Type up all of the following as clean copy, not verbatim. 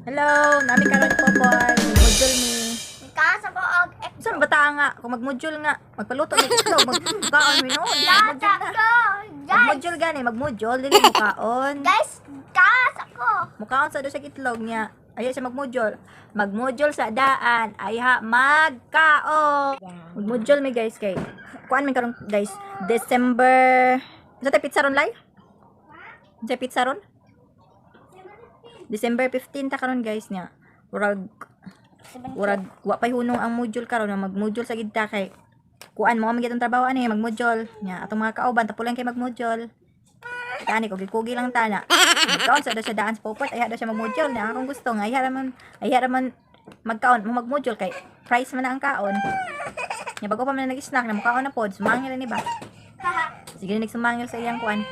Hello, nami karon po boy. Module ni. Kasa ko og Saan bata nga kung magmodule nga, magpaluto ni itlog, magkaon mi no. data ko. Guys, Magmodule gani, magmodule dili mo kaon. guys, kasa ko. Mukaon sa do sa itlog niya. Ayaw siya magmodule. Magmodule sa daan, ayha magkaon. Magmodule mi guys kay. Kuan mi karon guys, December. Sa tay pizza ron lay? Sa pizza ron? December 15 ta karon guys niya. Urag wa pay hunong ang module karon na mag-module sa gidta kay kuan mo magitong trabaho ani mag-module nya atong mga kauban tapulan kay mag-module. Kani ko gikugi lang tana. Kaon sa do sa daan sa popot ayha do siya mag-module na akong gusto nga ayha raman magkaon mo mag-module kay price man na ang kaon. Nya bago pa man nag-snack na mukaon na pod sumangil ni ba. Sige nagsumangil sa iyang kuan.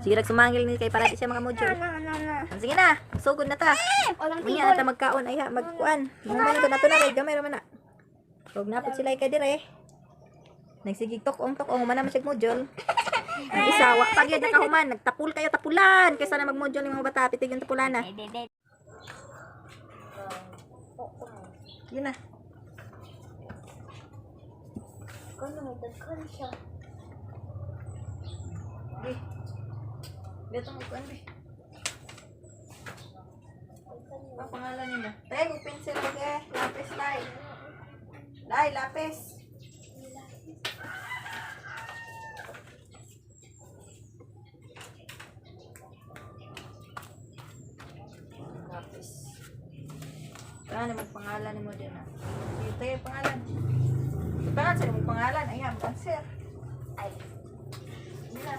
Sige nagsumangil ni kay para di siya mga module. Sige na, sugod na ta. Walang Unya na ta magkaon ay ha magkuan. Mga to nato na kay gamay ra man na. Huwag na pud sila kay dire. Nagsigig tok-ong man na masyag module. Ang isa wa pa gyud nakahuman, nagtapul kayo tapulan kaysa na mag-module yung mga bata pitig yung tapulan na. Yun na. Kuno may daghan siya. Di. Dito mo kuan bi. Ang pangalan nila. Tayo kung pencil okay. Lapis lay. Lay lapis. Lapis. Ano magpangalan mo din ah. Dito yung pangalan. Pangalan sa mong pangalan. Ayan, answer. Ay, Hindi na.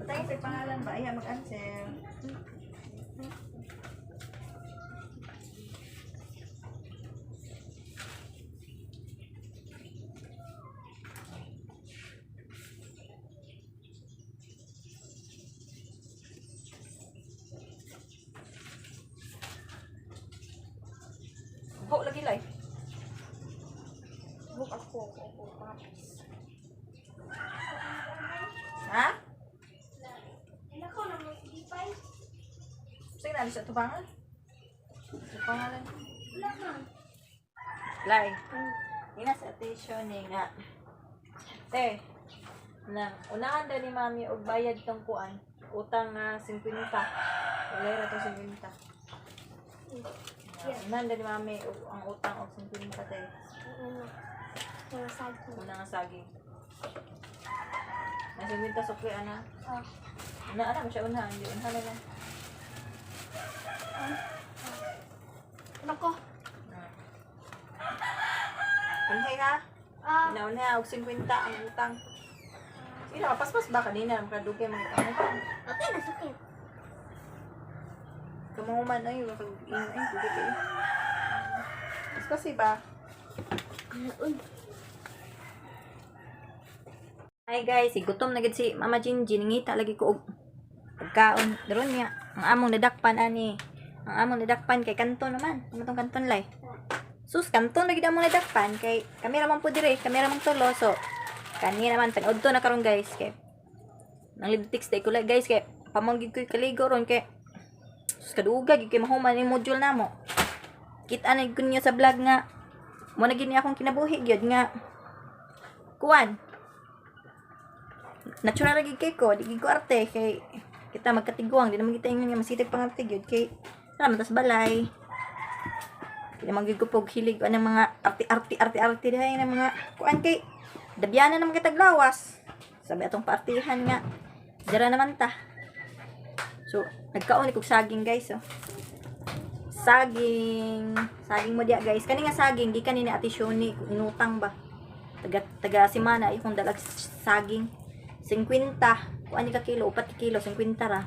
Patay sa pangalan ba? Ayan, mag-answer. Ho, lagi lay. book ako tapos. Ha? Ina ko na mo ipay. Sige na, sa tubangan. Sa pangalan. Wala na. Lay. Ina sa attention ni nga. Te. Na, unahan daw ni mami og bayad tong kuan. Utang nga 50. Wala ra to 50. Unahan daw ni mami og ang utang og 50 te. Ano? Yung saging. Una nga saging. Ang 50 sukli ana. Oh. Ana mo siya unahan, di unahan na lang. Nako. Unhay ha. Ah, Una og 50 ang utang. Sige na, paspas ba kanina makadugay mga utang. okay na sakit. Kamuman ay mag-ingay dugay kayo. Paspas ba? Uy. Hi guys, gutom na gid si Mama Jinjin, ngita lagi ko og pagkaon. Daron niya, ang among nadakpan ani. Ang among nadakpan kay kanton naman. Ano tong kanton lay? Sus, kanton lagi among nadakpan kay kamera man po dire, kamera man tulo. So, kani naman tag odto na karon guys kay nang lidtix day ko guys kay pamanggid ko kaligo ron kay sus kaduga gid kay mahuman ni module namo. Kita na gud niya sa vlog nga mo na gid niya akong kinabuhi gyud nga kuan natural lagi kay ko, di ko arte kay kita magkatiguang, di naman kita yung nga masitag pangarte gyud kay naman tas balay. Di naman gyud ko pog hilig anang mga arte dahay ng mga kuan kay dabyanan naman kita glawas. Sabi atong partihan nga. Dira naman ta. So, nagkaon kog saging guys, oh. Saging mo dia guys. Kani nga saging gikan ni Ate Shoni inutang ba. Taga simana ikong dalag saging. 50. Kuan ni ka kilo, 4 kilo, 50 ra.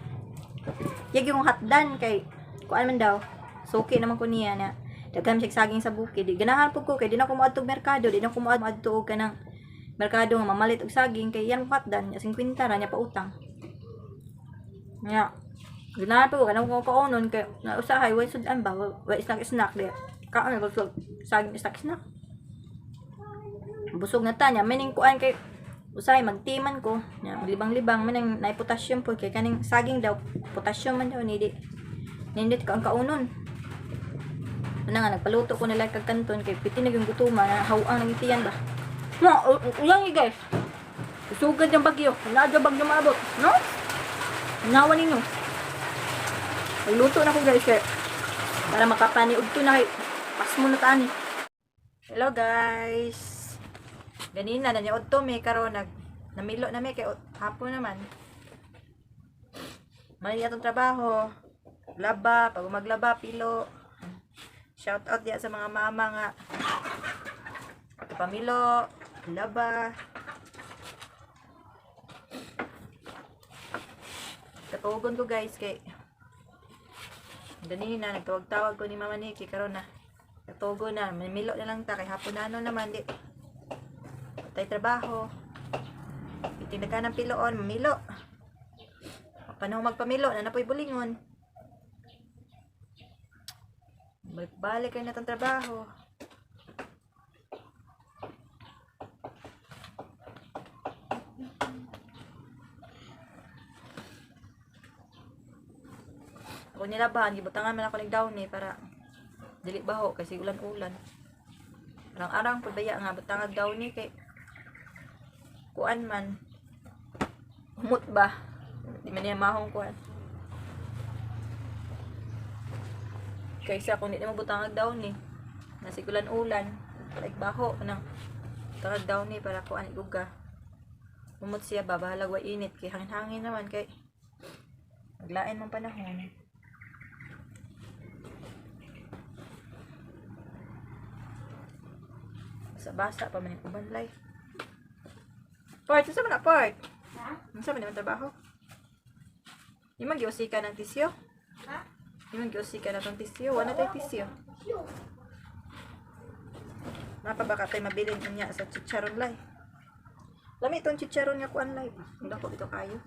Yag yung hatdan kay kuan man daw. Suki naman ko niya na daghan siya saging sa bukid. Di ganahan pud ko kay di na ko moadto merkado, di na ko moadto og kanang merkado nga mamalit og saging kay yan hatdan, 50 ra nya pa utang. Nya ganahan pud ko kanang ko kaunon kay nausahay way sudan ba, way snack di. Kaon ko saging snack. Busog na ta nya mening kuan kay usay magtiman ko nya libang-libang man ang naay potassium po kay kaning saging daw potassium man daw ni di Nindit ka ang kaunon. Ano nga, nagpaluto ko nila kag kanton kay piti na yung gutuman na hawang nagitiyan ba. No, uyan guys. Sugad yung bagyo. Nadya bagyo maabot. No? Nawa ninyo. Nagluto na ko guys kay para makapaniud to na kay pas mo na tani. Hello guys. Ganina na niya to may karon namilo na may kay hapon naman. Mali atong trabaho. Laba, pag maglaba, pilo. Shout out diya sa mga mama nga. Pamilo, laba. Katugon ko guys kay ganina nagtawag-tawag ko ni Mama Nikki karon na. Katugon na, mamilo na lang ta kay hapon na naman di. Tay trabaho. Itindagan ng piloon, mamilo. Panahon magpamilo na napoy bulingon. Balik kayo na itong trabaho. Ako nilabahan, gibutangan man ako nagdaon para dili baho kasi ulan-ulan. Arang-arang po daya nga butangag daw ni kay kuan man. Humot ba? Di man niya mahong kuan. Kaysa kung di na mabutangag daw ni nasigulan ulan like baho nang tangag daw ni para kuan iguga umot siya ba bahalag wa init kay hangin-hangin naman kay maglain man panahon basa pa man yung ubanlay part sa man na part Ha? sa man naman trabaho di man giusika ng tisyo Ha? yung giusika na tong tisyo wala tayo tisyo mapa baka tayo mabilin niya sa chicharon lay lami itong chicharon nga kuan lay hindi ko ito kayo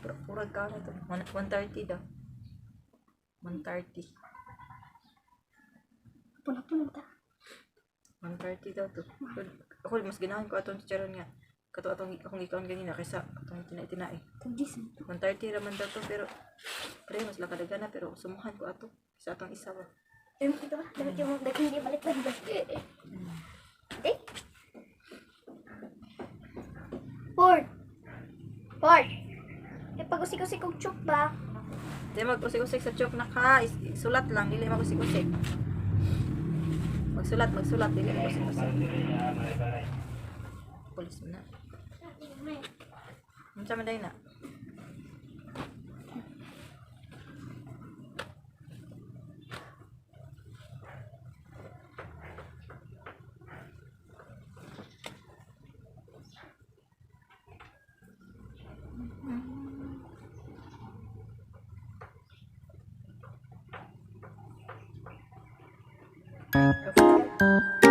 pero purag ka na ito 130 daw 130 Puna-puna ta. 130 daw to ako mas ganahan ko atong chicharon nga kato atong akong gikaon ganina kaysa atong tinai-tinai Tugis. 130 raman daw to pero pre mas lakadagan na pero sumuhan ko ato sa atong isa ba Ito ba? Dapat yung hindi balik-balik. Eh? Port. Port. Eh, pag-usik-usik kong chuk ba? di mag-usik-usik sa chok na ka sulat lang dili mag-usik-usik magsulat dili mag-usik-usik pulis mo na unsa man day na Okay.